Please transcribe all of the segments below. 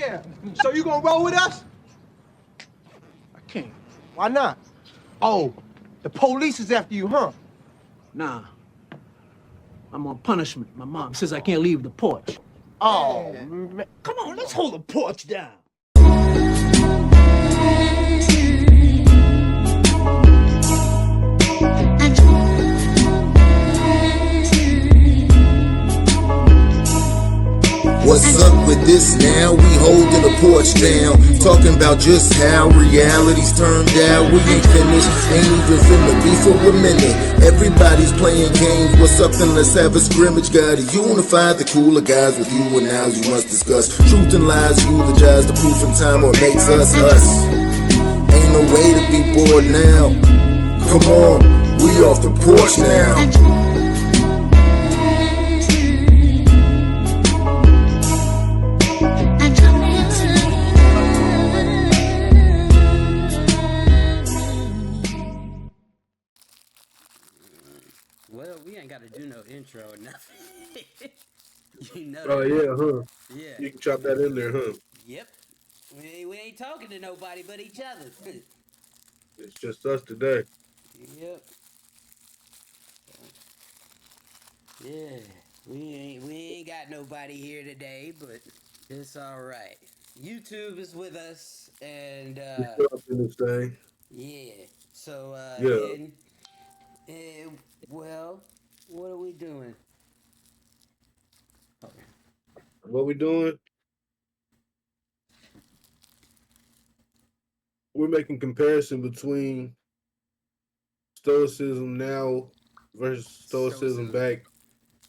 Yeah. So you gonna roll with us? I can't. Why not? Oh, the police is after you, huh? Nah. I'm on punishment. My mom says I can't leave the porch. Oh, man. Come on, let's hold the porch down. What's up with this now? We holding the porch down, talking about just how reality's turned out. We ain't finished, ain't even finna be for a minute. Everybody's playing games, what's up and let's have a scrimmage. Gotta unify the cooler guys with you and now you must discuss truth and lies, eulogize the proof in time what makes us us. Ain't no way to be bored now. Come on, we off the porch now. Well, we ain't got to do no intro or nothing. You know Oh that. yeah, huh? Yeah. You can chop that in there, huh? Yep. We ain't talking to nobody but each other. It's just us today. Yep. Yeah. We ain't got nobody here today, but it's all right. YouTube is with us, and We still up in this thing. yeah. So Yeah. and well, what are we doing? What we doing? We're making comparison between Stoicism now versus Stoicism back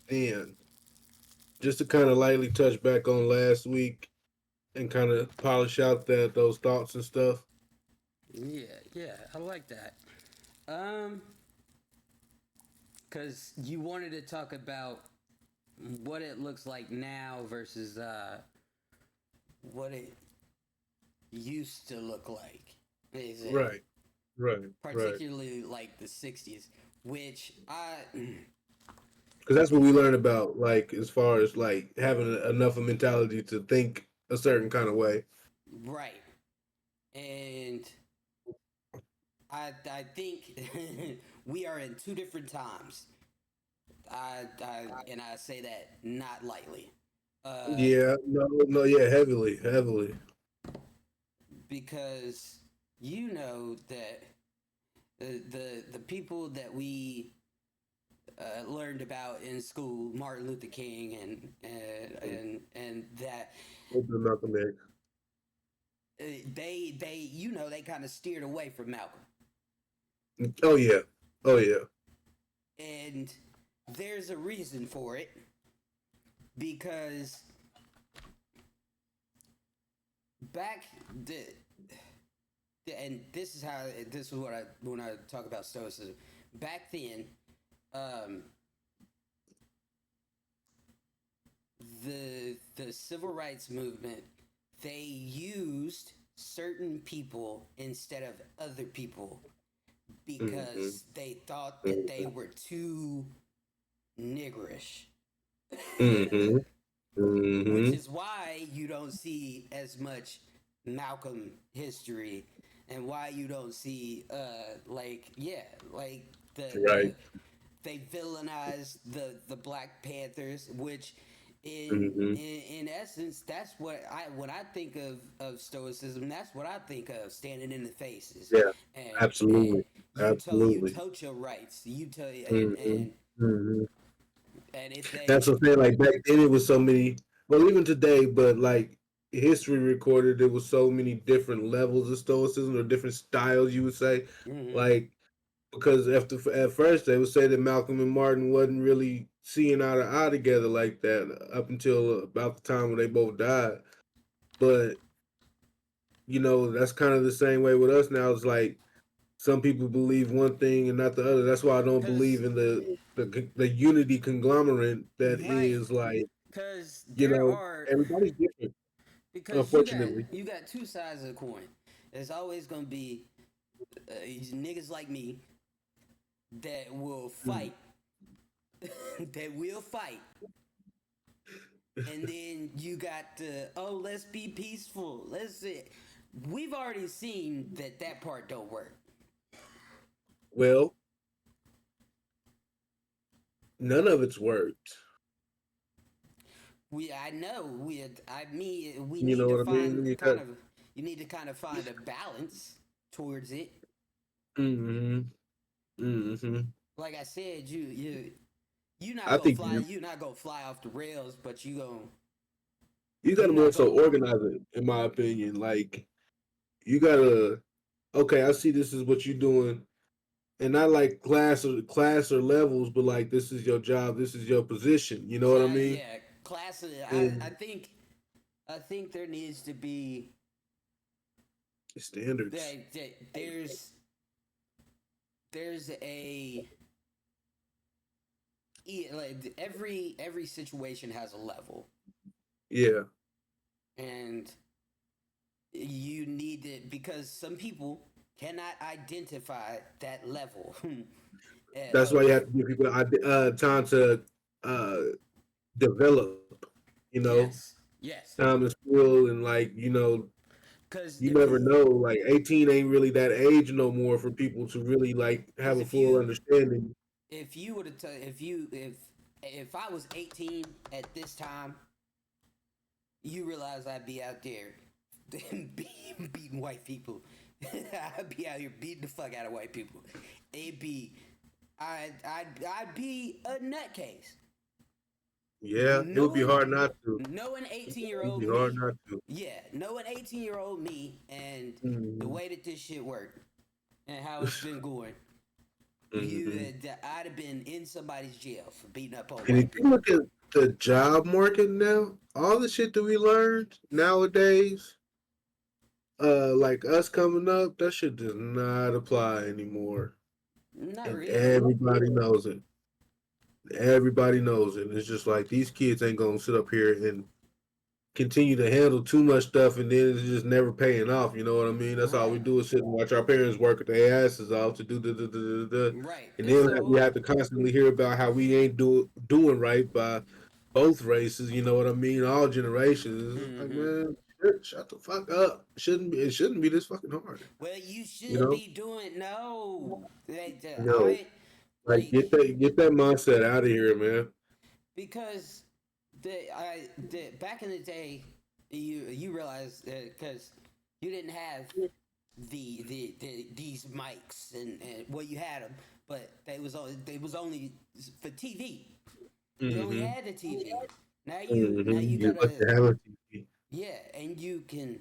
then. Just to kind of lightly touch back on last week and kind of polish out those thoughts and stuff. Yeah, I like that. Um, Cause you wanted to talk about what it looks like now versus what it used to look like. Is it Right. Right. particularly like the '60s, which I Because that's what we learned about, like as far as like having enough of mentality to think a certain kind of way. right, and I think we are in two different times. I say that not lightly. Uh, Yeah, no, yeah, heavily. because you know that the people that we learned about in school, Martin Luther King and that Open Malcolm X. they they kind of steered away from Malcolm, Oh yeah, oh yeah. and there's a reason for it because back and this is how this is what I when I talk about stoicism back then. Um, the civil rights movement, they used certain people instead of other people because they thought that they were too niggerish. Mm-hmm. Which Mm-hmm. is why you don't see as much Malcolm history and why you don't see like the Right. they villainized the Black Panthers, which Mm-hmm. in essence that's what I when I think of stoicism, that's what I think of, standing in the faces Yeah. and Absolutely. you Absolutely. tote your rights, you tell Mm-hmm. Mm-hmm. and if they That's what I'm saying. Like back then, it was so many. Well, even today, but like history recorded, there was so many different levels of stoicism or different styles. You would say, mm-hmm, like because at first they would say that Malcolm and Martin wasn't really seeing eye to eye together like that up until about the time when they both died. But that's kind of the same way with us now. It's like some people believe one thing and not the other. That's why I don't believe because in the unity conglomerate that right. is like Because you there know are everybody's different. because Unfortunately, you got two sides of the coin. There's always gonna be niggas like me that will Mm. fight, that will fight And then you got the, oh, let's be peaceful. Let's see. We've already seen that part don't work. Well, none of it's worked. I know we You need know to what I find mean? you need to kind of find a balance towards it. Mm-hmm. Mm-hmm. Like I said, you not I gonna think fly, you not gonna fly off the rails, but you you gotta more not so gonna. organize it, in my opinion. Like you gotta, okay, I see this is what you're doing, and not like class or levels, but like this is your job, this is your position. You know what I mean? Yeah, class. I And think there needs to be standards. there's a like every situation has a level, Yeah. and you need it because some people cannot identify that level That's why you of have to give people time to uh, develop. You know, yes, time to school and like because you never know. Like 18 ain't really that age no more for people to really like have a if full you understanding. if you would have if I was 18 at this time, you realize I'd be out there beating white people. I'd be out here beating the fuck out of white people. It'd be I'd be a nutcase. Yeah, it would be Knowing hard not to. knowing 18 year It would old be hard me, not to. yeah, knowing 18-year-old me and the Hmm. way that this shit worked and how it's been going, Hmm. I'd have been in somebody's jail for beating up on And if white you people. look at the job market now, all the shit that we learned nowadays, like us coming up, that shit does not apply anymore. Not And really. everybody knows it. Everybody knows it. It's just like these kids ain't gonna sit up here and continue to handle too much stuff and then it's just never paying off. You know what I mean? That's all we Right. do is sit and watch our parents work their asses off to do da. Right. And It's then a we whole. have to constantly hear about how we ain't doing right by both races. You know what I mean? All generations. It's like, Mm-hmm. man, shut the fuck up. It shouldn't be this fucking hard. Well, you You should know? be doing no. No. I Like like get that mindset out of here, man. because back in the day, you realize because you didn't have these mics and well you had them, but they was only for TV. You only Mm-hmm. had the TV. Now Mm-hmm. you You're lucky gotta to have a TV. yeah, and you can.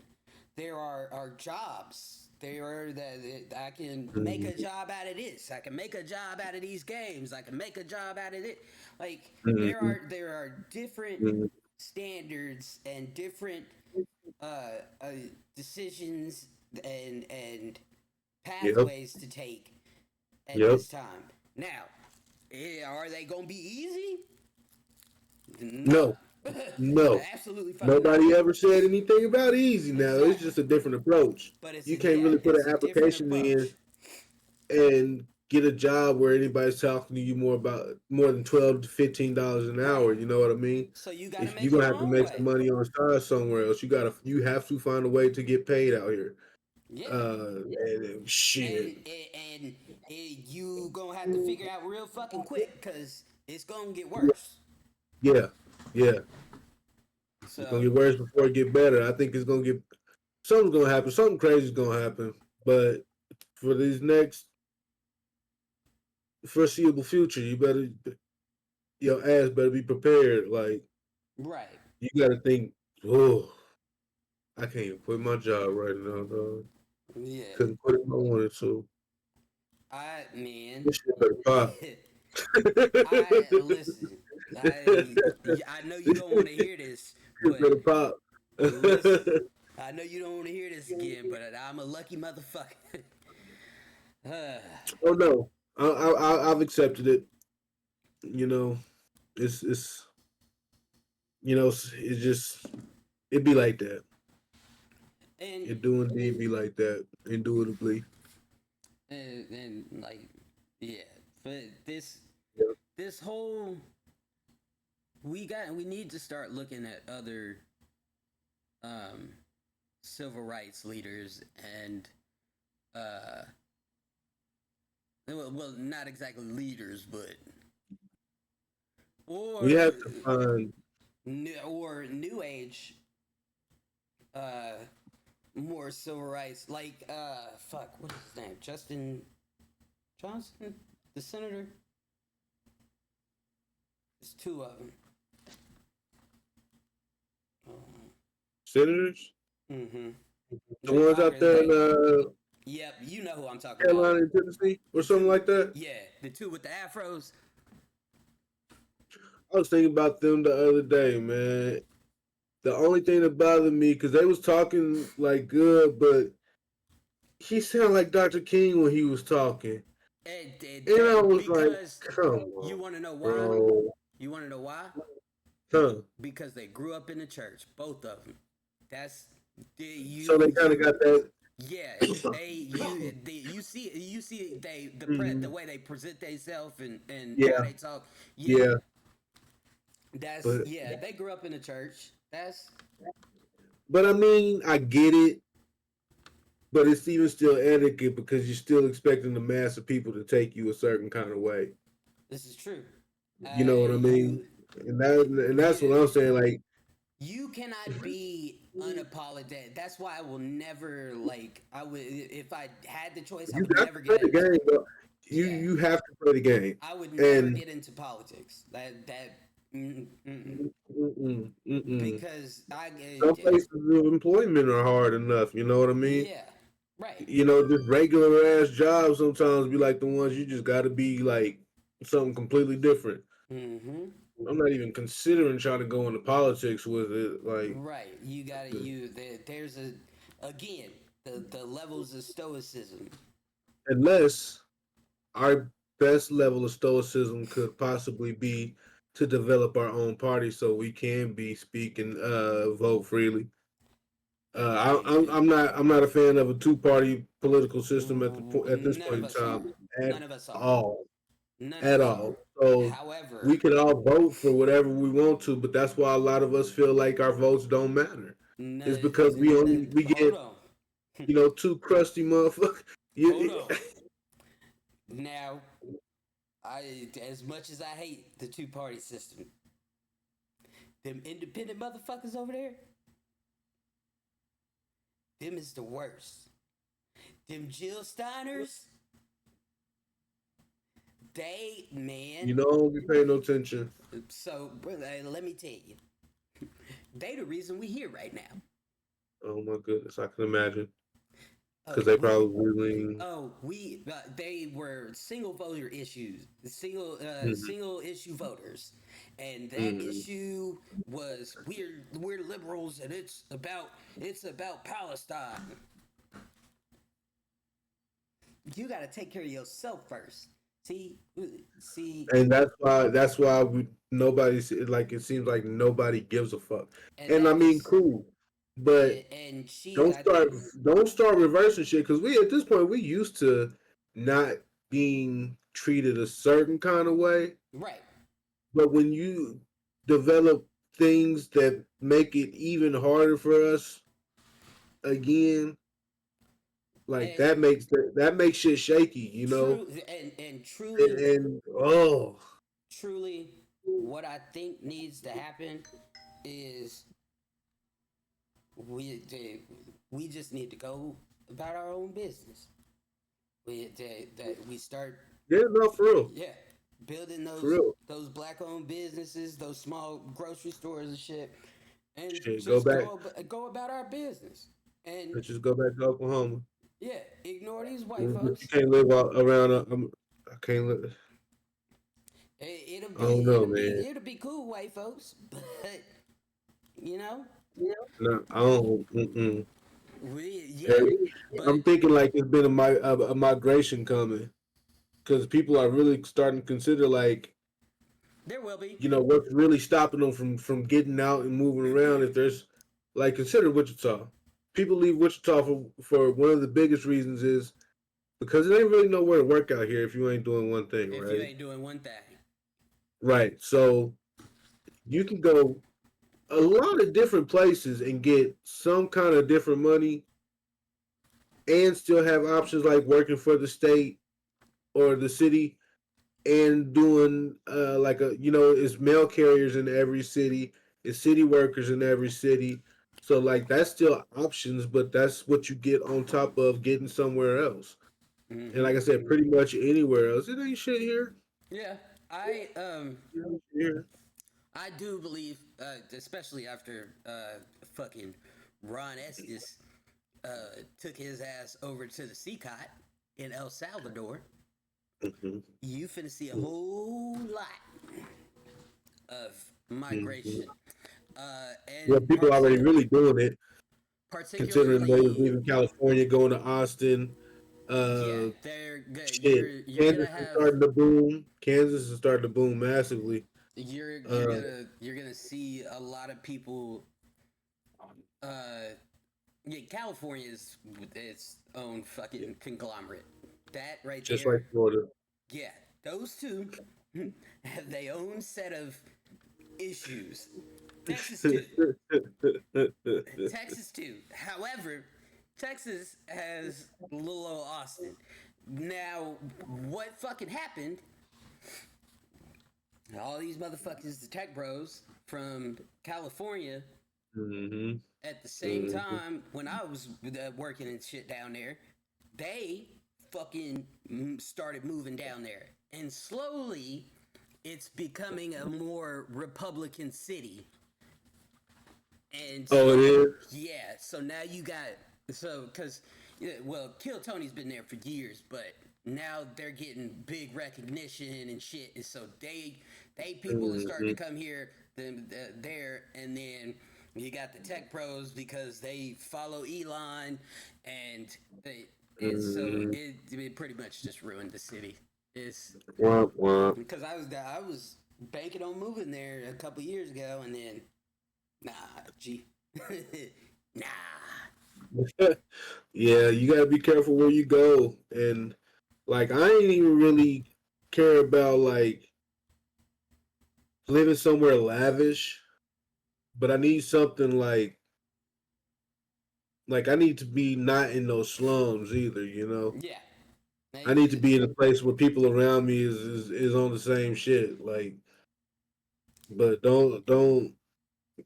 There are jobs. There are that I can make a Mm-hmm. job out of this. I can make a job out of these games. I can make a job out of it. Like Mm-hmm. there are different Mm-hmm. standards and different uh, uh, decisions and Yep. pathways to take at Yep. this time. Now, are they gonna be easy? No, No. No. absolutely fucking not. Nobody ever said anything about easy now. It's Exactly. just a different approach. But You can't really put it's an a different application in approach. and get a job where anybody's talking to you more than $12 to $15 an hour. Right. You know what I mean? So you got to If you're make gonna your have to own make some way. money on the side somewhere else, you have to find a way to get paid out here. Yeah. Shit. You gonna have to figure out real fucking quick because it's gonna get worse. Yeah, yeah. It's gonna So get worse before it get better. I think it's gonna get something's gonna happen. Something crazy's gonna happen. But for these next foreseeable future, your ass better be prepared. Like right. you gotta think, oh, I can't even quit my job right now, dog. Yeah. Couldn't quit if I wanted to. I man. This shit better pop. I listen. I I know you This don't want to hear this, shit but better pop. listen. I know you don't want to hear this again, but I'm a lucky motherfucker. Oh no, I've accepted it. You know, it's it's just it be like that. and It do indeed be like that, indubitably. and like yeah, but Yep. this whole We need to start looking at other um, civil rights leaders and well, not exactly leaders, but We or have to find. new age uh more civil rights like fuck, what's his name, Justin Johnson, the senator. There's two of them. Senators, Mm-hmm. the ones out there in Yep, you know who I'm talking about. Carolina and Tennessee, or something like that. Yeah, the two with the afros. I was thinking about them the other day, man. The only thing that bothered me because they was talking like good, but he sounded like Dr. King when he was talking, and I was like, Because "Come you on, want to know why? bro." You want to know why? Huh? Because they grew up in the church, both of them. That's So they kind of got that. yeah. You see the Mhm. way they present themselves and how Yeah, they talk. Yeah, yeah, that's but yeah. They grew up in the church. That's I mean, I get it, but it's even still etiquette because you're still expecting the mass of people to take you a certain kind of way. this is true. You know what I mean? And that's what I'm You saying. Like, you cannot be unapologetic. That's why I will never like. I would if I had the choice. I you would got to never play get the into. game, bro. You Yeah, you have to play the game, I would never and get into politics. mm-mm, mm-mm. Because I Some places of employment are hard enough. You know what I mean? yeah, right. You know, just regular ass jobs sometimes be like the ones you just got to be like something completely different. Mm-hmm. I'm not even considering trying to go into politics with it. Like, Right. You gotta there's a again the levels of stoicism. unless our best level of stoicism could possibly be to develop our own party so we can be speaking vote freely. I'm not a fan of a two party political system at this None point of in us are. time None of us are. all None of at us are. all. So we However, can all vote for whatever we want to, but that's why a lot of us feel like our votes don't matter. It's because we hold get on. two crusty motherfuckers. Hold You, on. Now, I as much as I hate the two party system, them independent motherfuckers over there, them is the worst. Them Jill Steiners, they man. you know, don't be paying no attention. So let me tell you, they the reason we here right now. Oh my goodness, I can imagine Oh, because they we probably lean. we they were single voter issues, Mhm, single issue voters, and that mhm. issue was we're liberals and it's about Palestine. You got to take care of yourself first. See, see, And that's why nobody's like it seems like nobody gives a fuck. and And I that mean, is cool, but and she don't I start don't start reversing shit because we at this point we used to not being treated a certain kind of way, right. but when you develop things that make it even harder for us again, like And that makes shit shaky, you know. true and And, truly and oh, truly what I think needs to happen is we we just need to go about our own business. That we start yeah, no, for real, yeah building for real. those black owned businesses, those small grocery stores and shit, and Shit, go just back. go about our business and Let's just go back to Oklahoma. yeah ignore these white But you folks. can't live around. I can't live. I don't know, man. It'll be cool white folks, but you know No, I don't. Mm-mm. yeah Hey, but I'm thinking like it's been a migration coming because people are really starting to consider like there will be. what's really stopping them from getting out and moving around. If there's like consider Wichita, people leave Wichita for one of the biggest reasons is because there ain't really nowhere to work out here if you ain't doing one thing, If you right? ain't doing one thing. Right. So you can go a lot of different places and get some kind of different money and still have options like working for the state or the city and doing like a it's mail carriers in every city, it's city workers in every city. So like that's still options, but that's what you get on top of getting somewhere else. And Mm-hmm. like I said, pretty much anywhere else. It ain't shit here. Yeah, I It ain't shit here. I do believe, especially after fucking Ron Estes took his ass over to the Seacot in El Salvador, Mhm, you finna see a whole lot of mhm. migration, Yeah, and people already really doing it, considering they was particularly, leaving California, going to Austin. yeah, Uh, they're good. Shit, You're gonna Kansas is have starting to boom. Kansas is starting to boom massively. Uh, you're gonna see a lot of people. Uh, yeah, California is its own fucking conglomerate. That right just like there, Florida. yeah, those two have their own set of issues. Texas too. Texas too. However, Texas has little old Austin. Now, what fucking happened? All these motherfuckers, the tech bros from California, hmm at the same hmm time, when I was working and shit down there, they fucking started moving down there. And slowly, it's becoming a more Republican city. And Oh, it is. yeah, so now you got, because, yeah, well, Kill Tony's been there for years, but now they're getting big recognition and shit. And so they people are starting to hmm come here, there, and then you got the tech pros because they follow Elon, and hmm it pretty much just ruined the city. It's Womp womp. because I was banking on moving there a couple years ago, and then nah, G, nah. Yeah, you gotta be careful where you go. And like, I ain't even really care about like living somewhere lavish, but I need something like I need to be not in those slums either. Yeah. I need to be in a place where people around me is on the same shit. Like, but don't.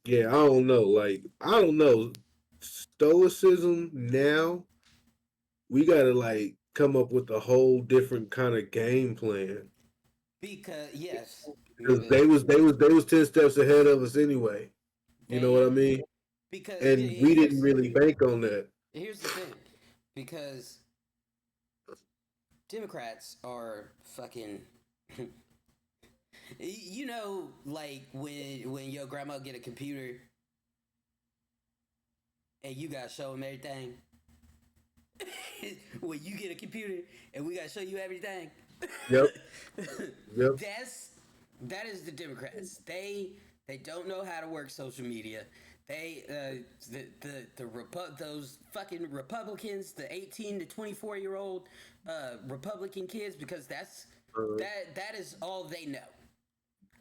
Yeah, I don't know. Like, I don't know. Stoicism now, we gotta like come up with a whole different kind of game plan Because yes, because they was 10 steps ahead of us anyway. You know what I they mean? because And we didn't really bank on that. here's the thing, because Democrats are fucking. You know, like when your grandma get a computer and you gotta show them everything. When you get a computer and we gotta show you everything. Yep. Yep. That's that is the Democrats. They don't know how to work social media. They those fucking Republicans, the 18 to 24-year-old Republican kids, because Uh, that is all they know.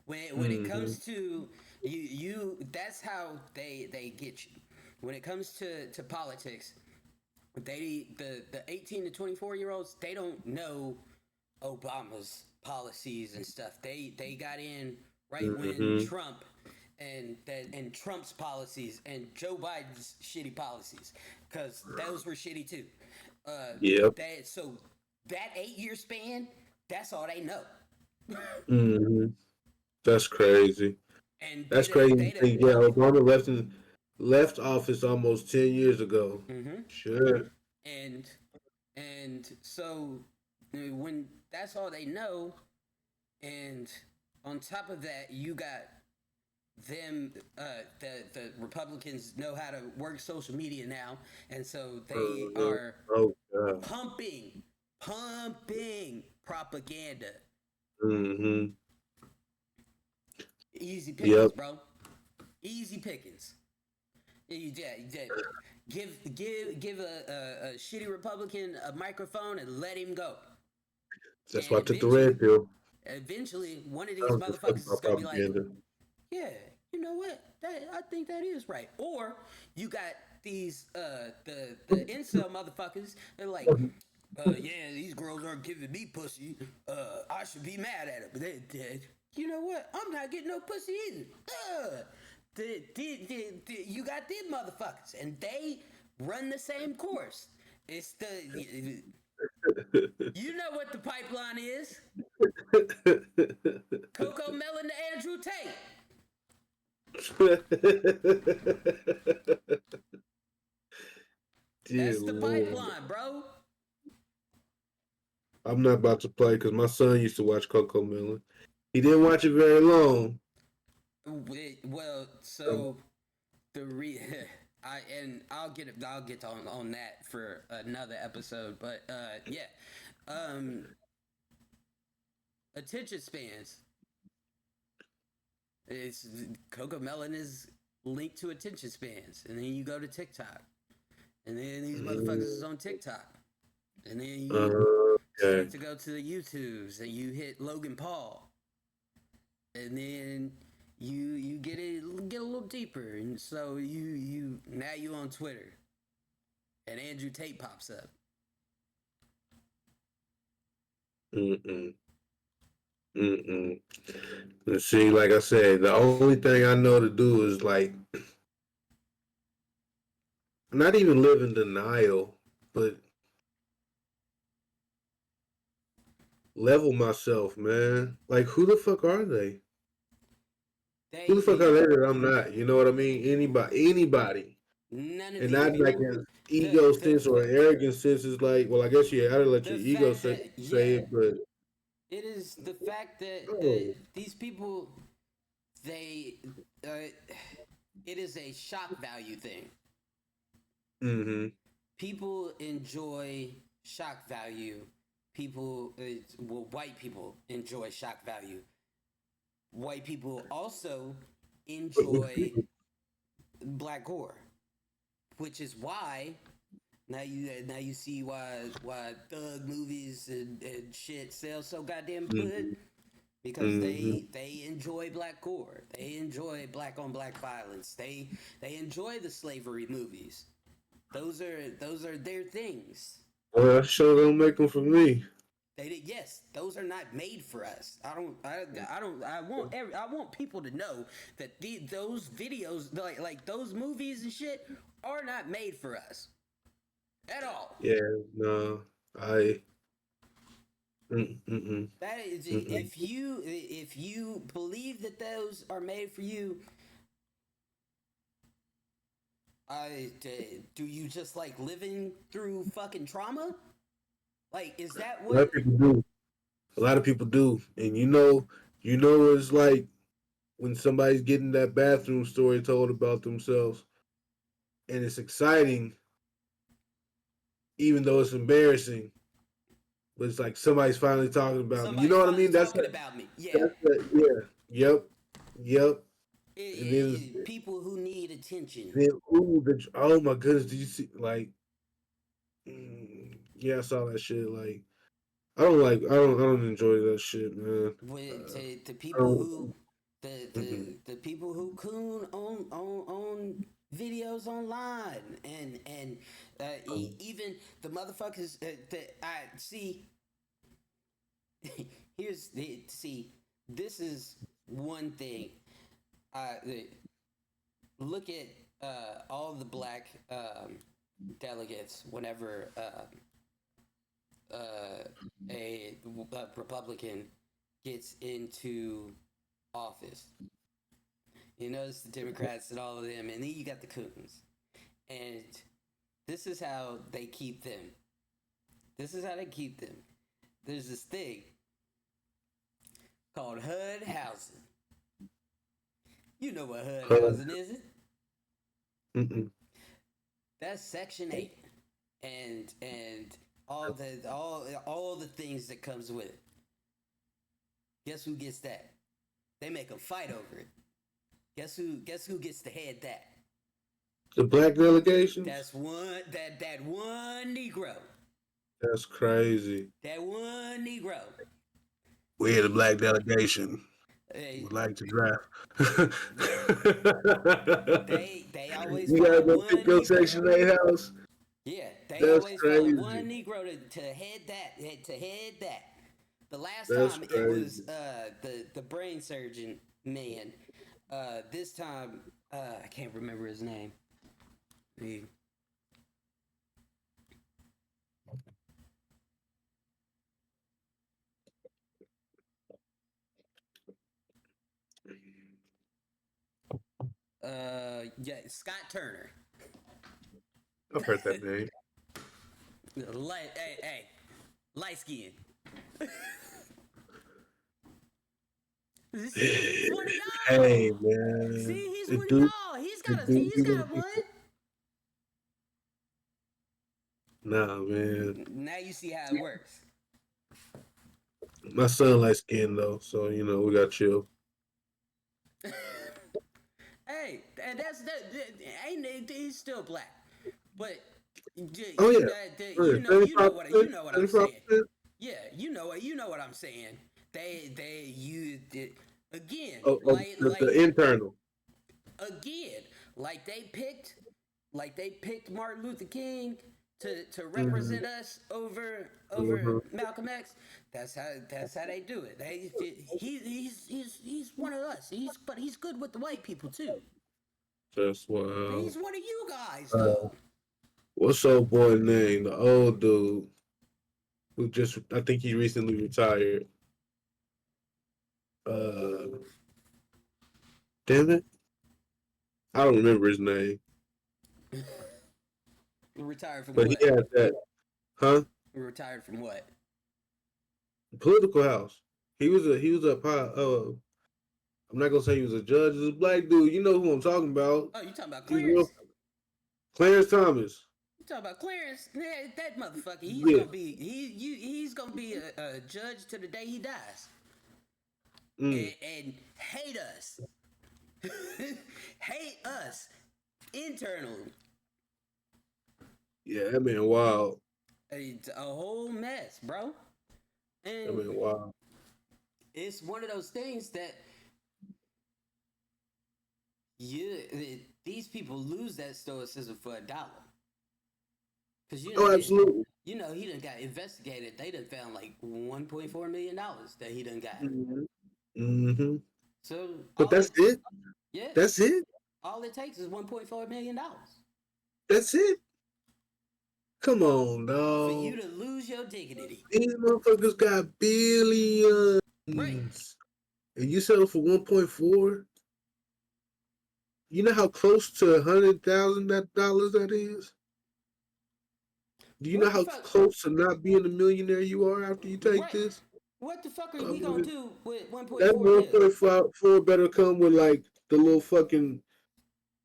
When it hmm comes to you that's how they get you. When it comes to politics, the 18 to 24-year-olds, they don't know Obama's policies and stuff. They got in right when hmm Trump and Trump's policies and Joe Biden's shitty policies, because those were shitty too. Yep. That 8 year span, that's all they know. hmm That's crazy. And That's crazy to they think. don't Yeah, know. Obama left office almost 10 years ago. Mm-hmm. Sure. and and so when that's all they know, and on top of that, you got them. The Republicans know how to work social media now, and so they Uh, are oh God. pumping propaganda. hmm Easy pickings, Yep. bro. Easy pickings. Yeah. Give a shitty Republican a microphone and let him go. That's why And I took the red pill. eventually, one of I these was just fucking motherfuckers is about gonna be like, propaganda. yeah, you know what? I think that is right. Or you got these the incel motherfuckers. They're like, yeah, these girls aren't giving me pussy. I should be mad at it. But you know what? I'm not getting no pussy either. You got them motherfuckers, and they run the same course. It's you know what the pipeline is. Coco Melon to Andrew Tate. Dear That's the Lord. pipeline, bro. I'm not about to play because my son used to watch Coco Melon. He didn't watch it very long. Well, so the I'll get on that for another episode, but yeah, attention spans. It's Coco Melon is linked to attention spans, and then you go to TikTok, and then these motherfuckers is on TikTok, and then you Okay. start to go to the YouTubes, and you hit Logan Paul, and then you get a little deeper, and so you now you on Twitter, and Andrew Tate pops up. Let's see, like I said, the only thing I know to do is like not even live in denial, but level myself, man. Like, who the fuck are they? Who the fuck are they that I'm not? You know what I mean? Anybody. None of And these not like people. an ego sense or an arrogant sense is like, well, I guess you had to let The your ego fact that say it, but it is the fact that oh. these people, they, it is a shock value thing. Mm-hmm. People enjoy shock value. People, white people enjoy shock value. White people also enjoy black gore, which is why now you see why thug movies and shit sell so goddamn good, because they enjoy black gore, they enjoy black on black violence, they enjoy the slavery movies. Those are their things. Well, that sure don't make them for me. Yes, those are not made for us. I want people to know that those videos, like those movies and shit, are not made for us at all. Yeah, no, I. That is, if you believe that those are made for you, do you just like living through fucking trauma? Like, is that A lot of what? people do. A lot of people do, and it's like when somebody's getting that bathroom story told about themselves, and it's exciting, even though it's embarrassing. But it's like somebody's finally talking about me. You Somebody's know what I finally mean? That's talking like, about me. Yeah. Yep. And then, People who need attention. oh my goodness, did you see? Like, yeah, I saw that shit. Like, I don't enjoy that shit, man. To people who the people who coon on videos online, and even the motherfuckers that I see. This is one thing. Look at all the black delegates whenever a Republican gets into office. You notice the Democrats and all of them, and then you got the coons. And this is how they keep them. There's this thing called HUD housing. You know what HUD housing is, it? That's Section 8. And all the things that comes with it. Guess who gets that? They make a fight over it. Guess who gets to head that? The black delegation? That's one that one Negro. That's crazy. That one Negro. We're the black delegation. would like to draft. They always You gotta find go one pick your Negro. Section 8 house. Yeah, they That's always find one crazy. Negro to head that. The last That's time it was crazy. the brain surgeon man. This time I can't remember his name. He- yeah, Scott Turner. I've heard that name. Hey, light skin. See, he's one of Hey y'all. man, See, he's it one of do y'all. it do He's be got them a one. people. Nah, man. Now you see how it works. My son likes skin though, so you know we got chill. Hey, and ain't he's still black, but Oh yeah, oh, yeah. you know what I'm saying. 35%. Yeah, you know what I'm saying. They used it again, Oh, the internal. again, like they picked Martin Luther King to Mm-hmm. represent us over Mm-hmm. Malcolm X. That's how they do it. He's one of us. But he's good with the white people too. That's wild. He's one of you guys Uh, though. what's old boy name? The old dude who just I think he recently retired. Uh, damn it, I don't remember his name, Retired from but he what? had that, huh? Retired from what? Political House. I'm not gonna say he was a judge. He was a black dude. You know who I'm talking about. Oh, you talking about He's real. Clarence? Clarence Thomas. You talking about Clarence? That motherfucker. Yeah. He's gonna be a judge to the day he dies, Mm. and hate us, hate us internally. Yeah, that man wild. It's a whole mess, bro. That And man wild. it's one of those things that these people lose that stoicism for $1. Cause Oh, absolutely. he done got investigated. They done found like $1.4 million that he done got. Mm-hmm. Mm-hmm. So But that's it. yeah, That's it. all it takes is $1.4 million That's it. Come on, for you dog. to lose your dignity. These motherfuckers got billions, Right. and you settle for 1.4. You know how close to $100,000 that is? Do you know What the how fuck? close to not being a millionaire you are after you take Right. this? What the fuck are we gonna Motherfucker, do with that 1.4 mil? 1.4 better come with like the little fucking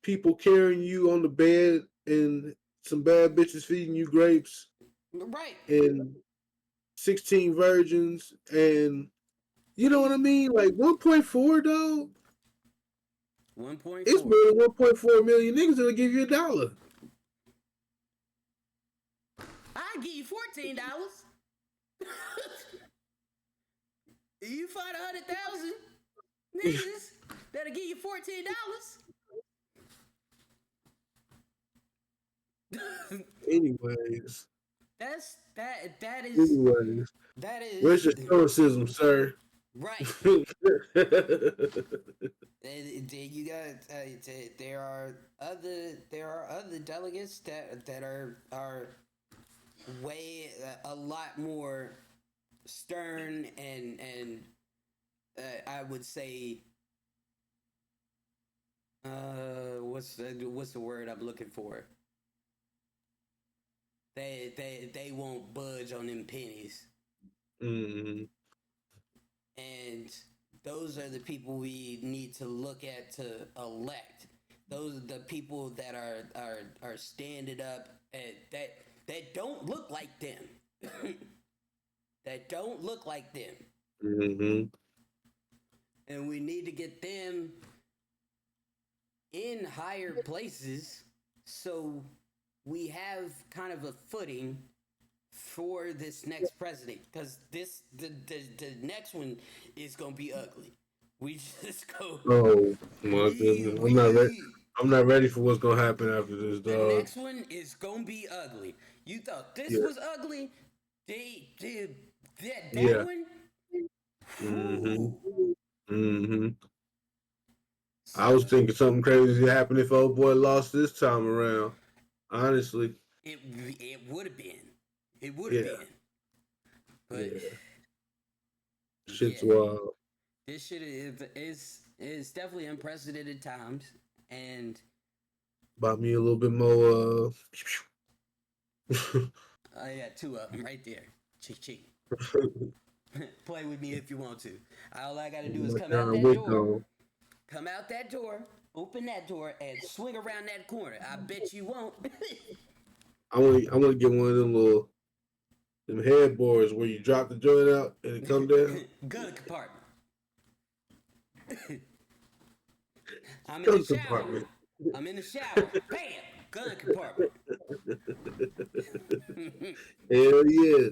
people carrying you on the bed and some bad bitches feeding you grapes Right. and 16 virgins and you know what I mean? Like 1.4 though, it's 1.4. more than 1.4 million niggas that'll give you $1. I give you $14. You find 100,000 niggas that'll give you $14. Anyways, That is anyways, that where's is your stoicism, sir? right. And you got there are other delegates that are way a lot more stern and I would say what's the word I'm looking for? They won't budge on them pennies. Mm-hmm. And those are the people we need to look at to elect. Those are the people that are standing up and that don't look like them. That don't look like them. Mm-hmm. And we need to get them in higher places so we have kind of a footing for this next president, because the next one is gonna be ugly. We just go. Oh my goodness, I'm not ready. We I'm not ready for what's gonna happen after this, The dog. next one is gonna be ugly. You thought this Yeah, was ugly? They did that yeah. one. Mm-hmm. Whew. Mm-hmm. I was So thinking something crazy happened if old boy lost this time around. Honestly, it would have been. It would have yeah, been. But yeah. Shit's yeah, wild. this shit is definitely unprecedented times, and Bought me a little bit more. I got two of them right there. Cheek cheek. Play with me if you want to. All I gotta do is come out John that Wick door. on. Come out that door, open that door, and swing around that corner. I bet you won't. I want to get one of them headboards where you drop the joint out and it come down. Gun compartment. I'm in the Gun shower. compartment. I'm in the shower. Bam! Gun compartment. Hell yeah.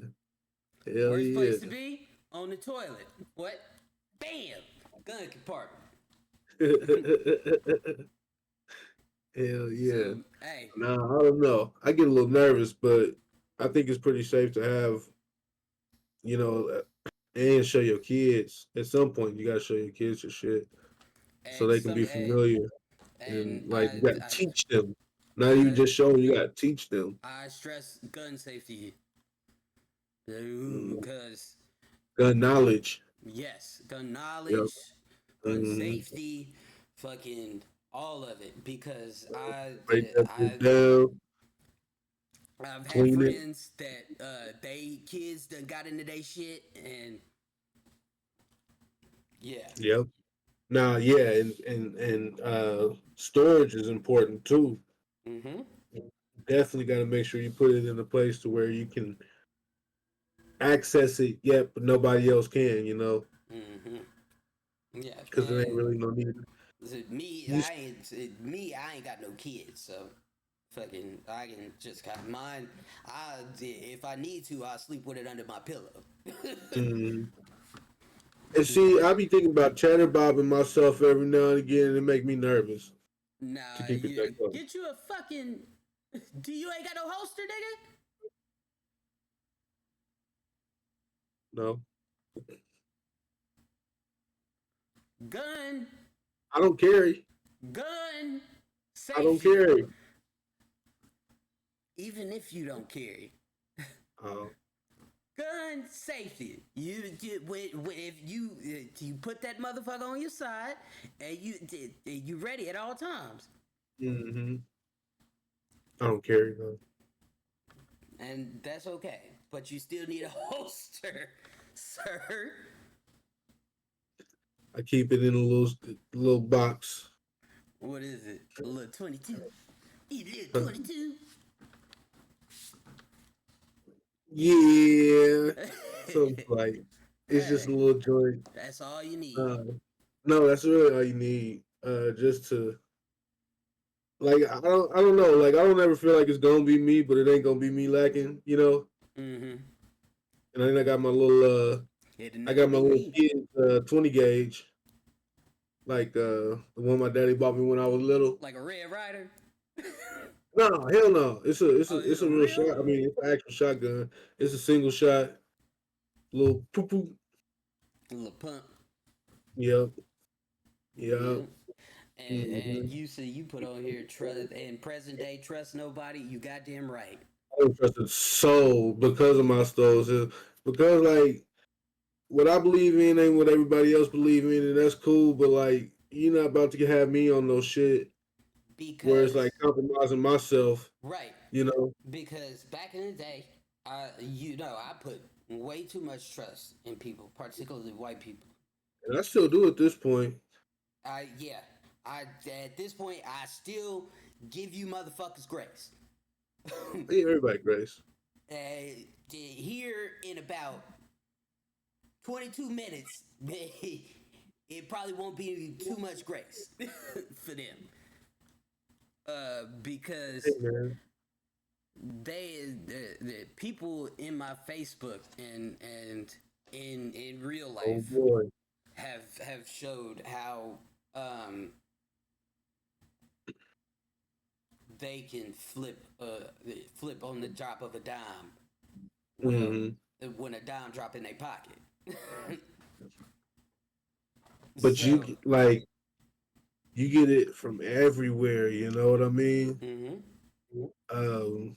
Hell Worst yeah. place to be? On the toilet. What? Bam! Gun compartment. Hell yeah. So, hey, Nah, I don't know. I get a little nervous, but I think it's pretty safe to have, and show your kids. At some point, you gotta show your kids your shit so and they can some, be familiar. and And like you gotta I, teach them. Not even I, just show them, you gotta teach them. I stress gun safety Mm. because Gun knowledge. yes, gun Yep. knowledge, gun Mm-hmm. safety, fucking all of it. Because Break that shit down, I've had clean it. friends that they kids done got into they shit and yeah. Yep. Now, yeah, and storage is important too. Mm-hmm. Definitely got to make sure you put it in a place to where you can access it yet, but nobody else can. Mm-hmm. Yeah, Because there ain't man. really no need. Me, You, I ain't got no kids, so fucking I can just got mine. If I need to, I'll sleep with it under my pillow. mm. And see, I be thinking about chatterbobbing myself every now and again, and it make me nervous to Nah, keep it you that close. get you a fucking. Do you ain't got no holster, nigga? No, Gun, I don't carry. gun, I don't safety. carry. Even if you don't carry, Oh, gun safety. If you put that motherfucker on your side and you ready at all times, mm-hmm. I don't carry though. and that's okay. But you still need a holster, sir. I keep it in a little box. What is it? A little 22. You little Uh, 22. Yeah, so like it's just a Hey, little joint. that's all you need. Uh, no, that's really all you need. Just to like I don't know. Like I don't ever feel like it's gonna be me, but it ain't gonna be me lacking. Mm-hmm. And then I got my little It'll I never got my be little me. kid 20 gauge, like the one my daddy bought me when I was little. Like a Red Rider. No, hell no. It's a it's a Oh, is it's it a real real? shot. I mean, it's an actual shotgun. It's a single shot, little poo poo. A little pump. Yep, yep. Yeah. And Mm-hmm. you say you put on here trust in present day trust nobody. You goddamn right. I don't trust a soul because of my stoves. Because like what I believe in ain't what everybody else believe in, and that's cool. But like you're not about to have me on no shit where it's Because like compromising myself. right. You know, Because back in the day, I put way too much trust in people, particularly white people. and I still do at this point. Yeah. I At this point I still give you motherfuckers grace. I give everybody grace. Here in about 22 minutes, it probably won't be too much grace for them. Hey Because man, the people in my Facebook and in real oh life boy. have showed how they can flip on the drop of a dime. Well, when a dime drop in their pocket. But So, you get it from everywhere. You know what I mean? mm-hmm. Um,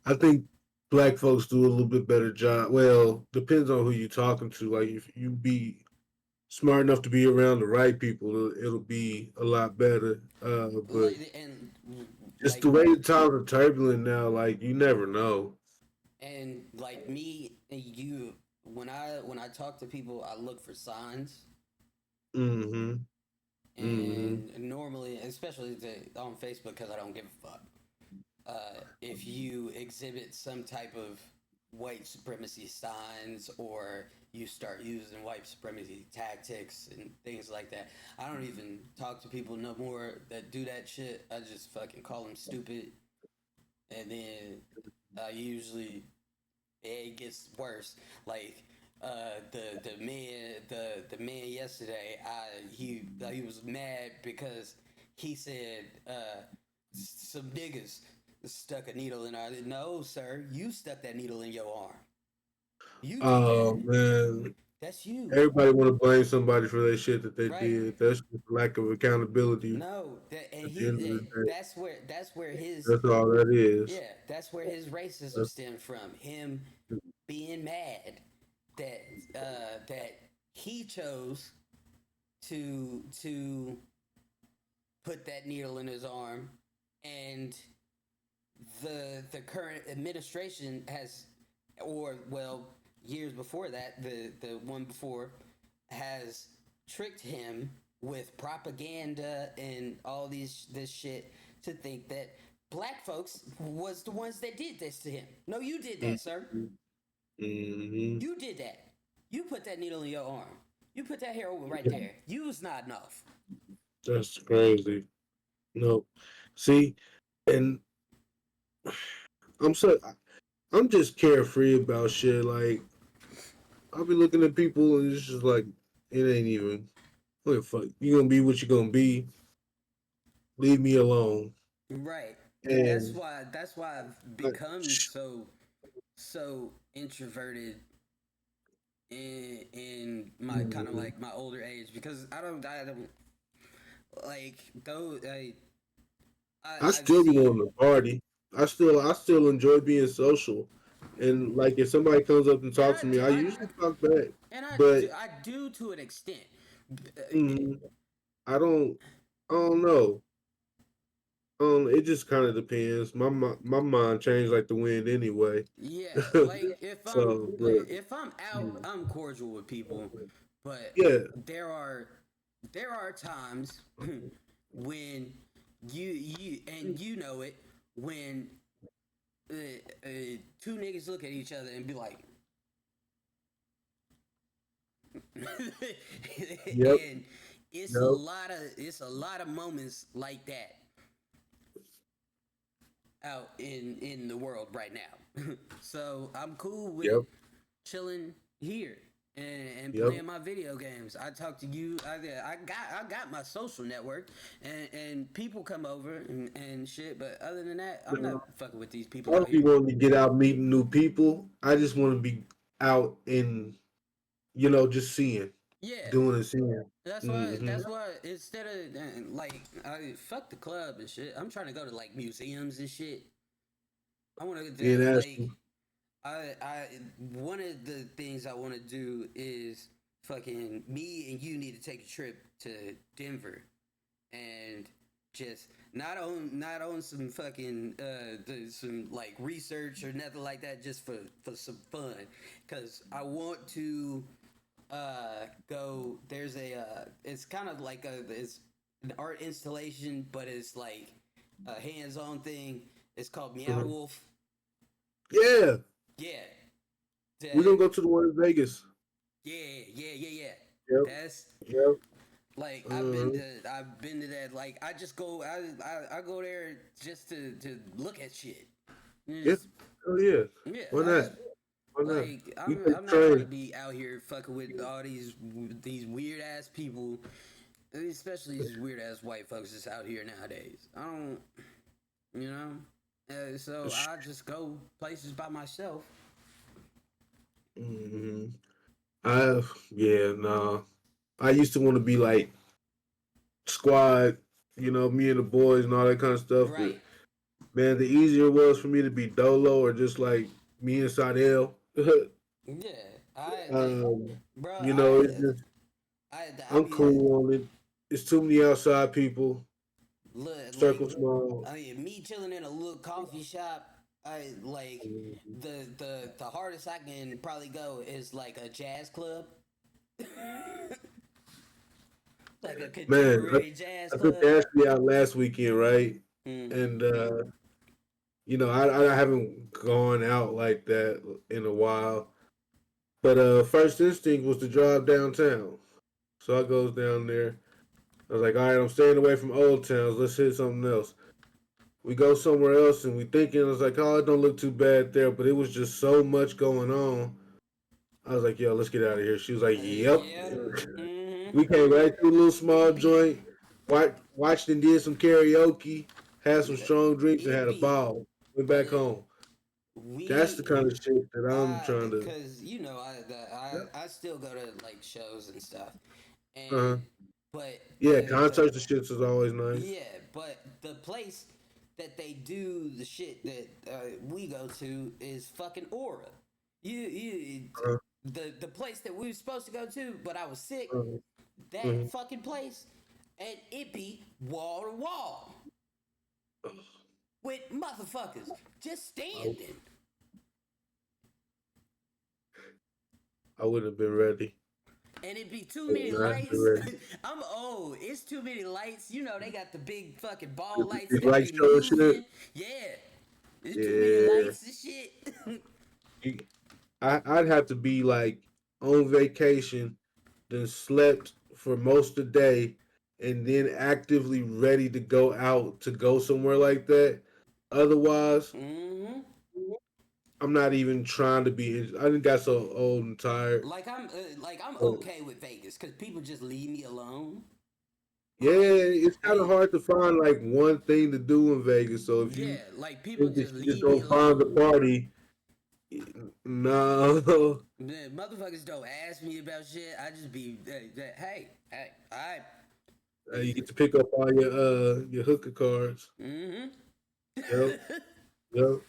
I think black folks do a little bit better job. Well, depends on who you're talking to. Like if you be smart enough to be around the right people, it'll be a lot better. But Like and just like the way the times are turbulent now, like you never know. and like me and you, when I talk to people, I look for signs. Mm-hmm. Mm-hmm. And normally, especially on Facebook, because I don't give a fuck. If you exhibit some type of white supremacy signs or you start using white supremacy tactics and things like that, I don't even talk to people no more that do that shit. I just fucking call them stupid, and then usually it gets worse. Like the man yesterday, he was mad because he said some niggas stuck a needle in our. No, sir, you stuck that needle in your arm. You did Oh that. man, That's you, everybody want to blame somebody for that shit that they right? did. That's just lack of accountability. No, that and At the end of the day, that's where his that's all that is. yeah, that's where his racism That's, stemmed from. Him being mad that he chose to put that needle in his arm, and the current administration has, or well, years before that, the one before has tricked him with propaganda and all this shit to think that black folks was the ones that did this to him. No, you did that, sir. mm-hmm. You did that. You put that needle in your arm. You put that heroin right there. You was not enough. That's crazy. No, see, and I'm so I'm just carefree about shit. Like I'll be looking at people and it's just like it ain't even. What the fuck? You gonna be what you gonna be. Leave me alone. Right. And that's And why I've like, become so introverted in my kind of mhm. like my older age, because I don't like though I I've still be seen. wanting to party. I still enjoy being social. And like if somebody comes up and And talks I to me, do I I usually talk back. and But I do to an extent. mm, I don't I don't know. It just kind of depends. My mind changed like the wind anyway. Yeah, like So, but if I'm out, mm, I'm cordial with people, but yeah, there are times when you know it, when uh, uh, two niggas look at each other and be like, yep, and yep, it's a lot of moments like that out in the world right now. So I'm cool with yep, chilling here and yep. playing my video games. I talk to you. I got my social network, and people come over and shit. But other than that, I'm not fucking with these I people out don't be here. wanting to get out meeting new people. I just want to be out and just seeing, Yeah, doing and seeing. that's why. Hmm. That's why instead of like I fuck the club and shit, I'm trying to go to like museums and shit. I want And to that's like I one of the things I want to do is fucking me and you need to take a trip to Denver and just not on some fucking some like research or nothing like that, just for some fun, because I want to go. There's it's kind of like it's an art installation, but it's like a hands-on thing. It's called Meow mhm. Wolf. Yeah. Yeah, We're gonna the, go to the one in Vegas. yeah. Yep. That's Yep. like Uh-huh. I've been to that. Like I just go I go there just to look at shit. Yeah. Just, Oh yeah. yeah, Why not? Why not? Like You I'm, take I'm the not trying to train. be out here fucking with all these weird ass people, especially these weird ass white folks that's out here nowadays. I don't, you know. So I just go places by myself. Mm-hmm. Yeah, no. I used to want to be like squad, me and the boys and all that kind of stuff. But Right. man, the easier it was for me to be dolo or just like me and Sadell. Yeah. I like, um, bro. it's just I I'm be cool on it. It's too many outside people. look like Circle small. I mean, me chilling in a little coffee shop. I like Mhm. the hardest I can probably go is like a jazz club, like a Man, contemporary jazz I took club. Ashley out last weekend, right? Mm-hmm. And I haven't gone out like that in a while. But first instinct was to drive downtown. So I goes down there. I was like, all right, I'm staying away from old towns. Let's hit something else. We go somewhere else and we thinking, I was like, oh, it don't look too bad there, but it was just so much going on. I was like, yo, let's get out of here. She was like, yep. Yeah. Mm-hmm. We came right to a little small joint, watched and did some karaoke, had some strong drinks, and It had a be ball. Went uh, back home. That's the we kind of shit that I'm trying to. because I still go to like shows and stuff, Uh-huh. and but Yeah, concerts and shits is always nice. yeah, but the place that they do the shit that we go to is fucking Aura. You Uh-huh. the place that we were supposed to go to, but I was sick. Uh-huh. That fucking place, and it be wall to wall with motherfuckers just I, standing. I wouldn't have been ready. And it be too I would many not have been lights. ready. I'm old. It's too many lights. You know they got the big fucking ball lights Big that light be show and shit. moving. Yeah, there's too many Yeah. lights and shit. You- I'd have to be like on vacation, then slept for most of the day, and then actively ready to go out to go somewhere like that. Otherwise, hmm I'm not even trying to be. I done got so old and tired. like I'm But okay with Vegas because people just leave me alone. yeah, Like, it's kind of hey, hard to find like one thing to do in Vegas. So if you yeah, like people think that just you just leave me gonna find the alone. party, no. Man, motherfuckers don't ask me about shit. I just be, hey, all right. You get to pick up all your hooker cards. Mm-hmm. Yep, yep.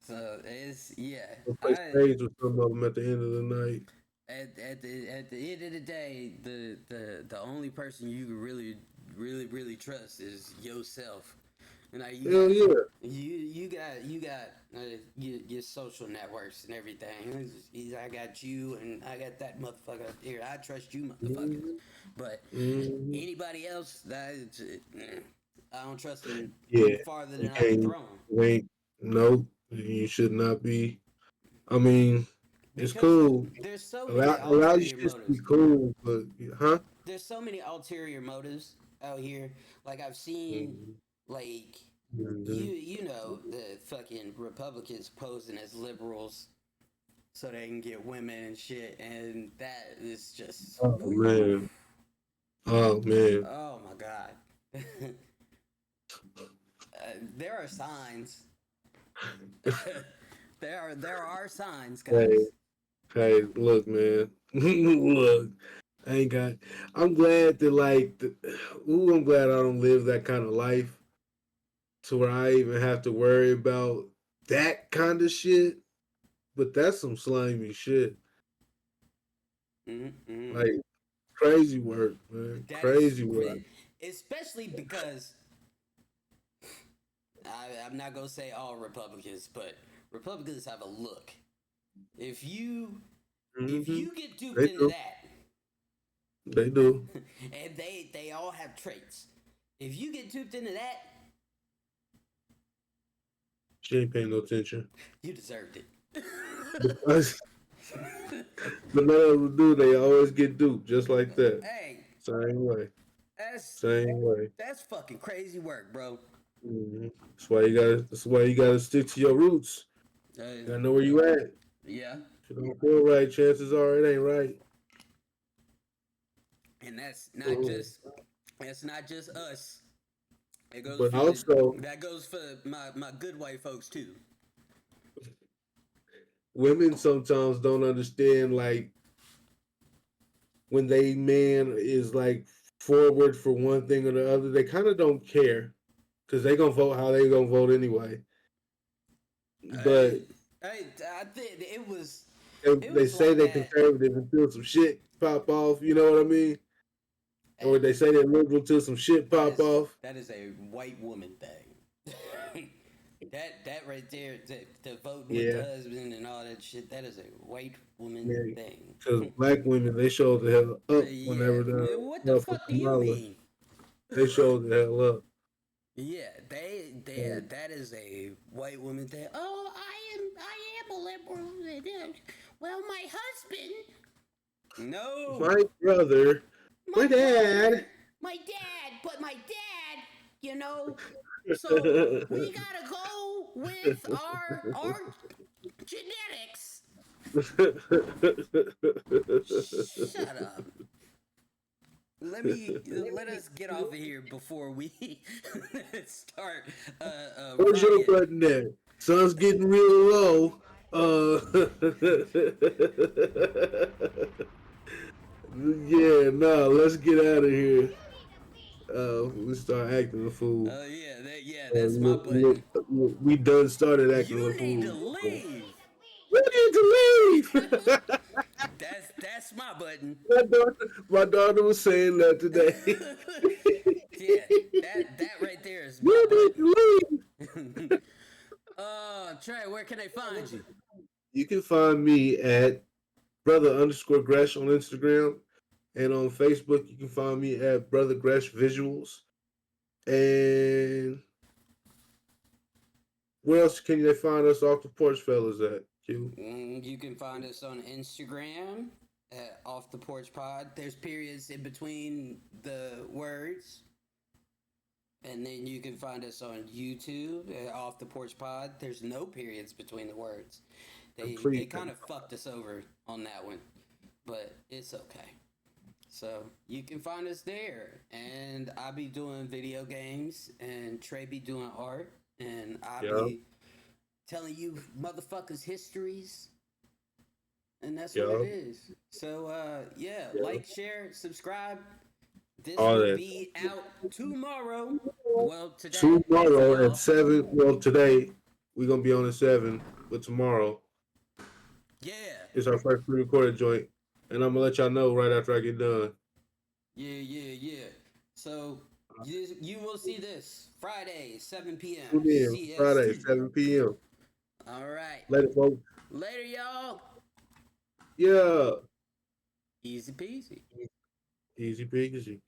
So it's yeah. Go play I spades with some of them at the end of the night. at the end of the day, the only person you can really trust is yourself. And like you Hell got yeah. you got your social networks and everything. I got you and I got that motherfucker up here. I trust you motherfuckers. Mm-hmm. But Mm-hmm. anybody else, I don't trust them Yeah, farther you than I can can't. throw them. You ain't. Nope. You should not be. I mean, it's Because cool. there's so many Allow you ulterior shit to be motives. cool, but huh? There's so many ulterior motives out here. Like I've seen, like Mm-hmm. you know the fucking Republicans posing as liberals so they can get women and shit, and that is just Oh man. Oh man. oh my god. There are signs. there are signs, Hey, guys. hey, look, man. Look, I ain't got. I'm glad that ooh, I'm glad I don't live that kind of life to where I even have to worry about that kind of shit. But that's some slimy shit. Mm-hmm. Like crazy work, man. That is, Crazy work. especially because I'm not gonna say all Republicans, but Republicans have a look. If you if Hmm. you get duped They into do. that, They do. and they all have traits. If you get duped into that, She ain't paying no attention. you deserved it. But none of them do. They always get duped just like that. Hey, Same way. that's Same way. that's fucking crazy work, bro. That's why you gotta. That's why you gotta stick to your roots. You Uh, gotta know where you at. yeah, If it don't feel right, chances are it ain't right. And that's not Mhm. just us. It goes But for also, that goes for my good white folks too. women sometimes don't understand like when they man is like forward for one thing or the other, they kind of don't care because they gonna vote how they gonna vote anyway. I, But I think it they was say like they that. conservative until some shit pop off. You know what I mean? Or they say they're liberal till some shit pop off. That is a white woman thing. that right there, the voting with the Yeah, husband and all that shit. That is a white woman yeah. thing. Because black women, they show the hell up Yeah, whenever the what the motherfucker fuck do you holler. mean? They show the hell up. Yeah, they that is a white woman thing. Oh, I am a liberal. Well, my husband. No, My brother, my my brother, dad. but my dad, you know. So we gotta go with our genetics. Shut up. Let us get off of here before we start a Where's your riot. button at? Sun's getting real low. Yeah, no, let's get out of here. We start acting a fool. That's my button. We done started acting a You need to fool. leave. We need to leave. That's my button. My daughter was saying that today. Yeah, that right there is my You need button. to leave. Trey, where can they find you? You can find me at brother underscore Gresh on Instagram. And on Facebook, you can find me at Brother Gresh Visuals. And where else can they find us off the porch fellas at, Q? You can find us on Instagram at Off The Porch Pod. There's periods in between the words. And then you can find us on YouTube at Off The Porch Pod. There's no periods between the words. They kind of fucked us over on that one, but it's okay. So you can find us there, and I'll be doing video games, and Trey be doing art, and I'll be telling you motherfuckers histories, and that's what it is. So like, share, subscribe. This All will that. be out tomorrow. Well, today for Tomorrow y'all. at 7. Well, today we're going to be on at 7, but tomorrow Yeah. is our first pre-recorded joint. And I'm going to let y'all know right after I get done. Yeah. So you will see this Friday, 7 p.m. Tune in CST. Friday, 7 p.m. All right. Later, folks. Later, y'all. Yeah. Easy peasy. Easy peasy.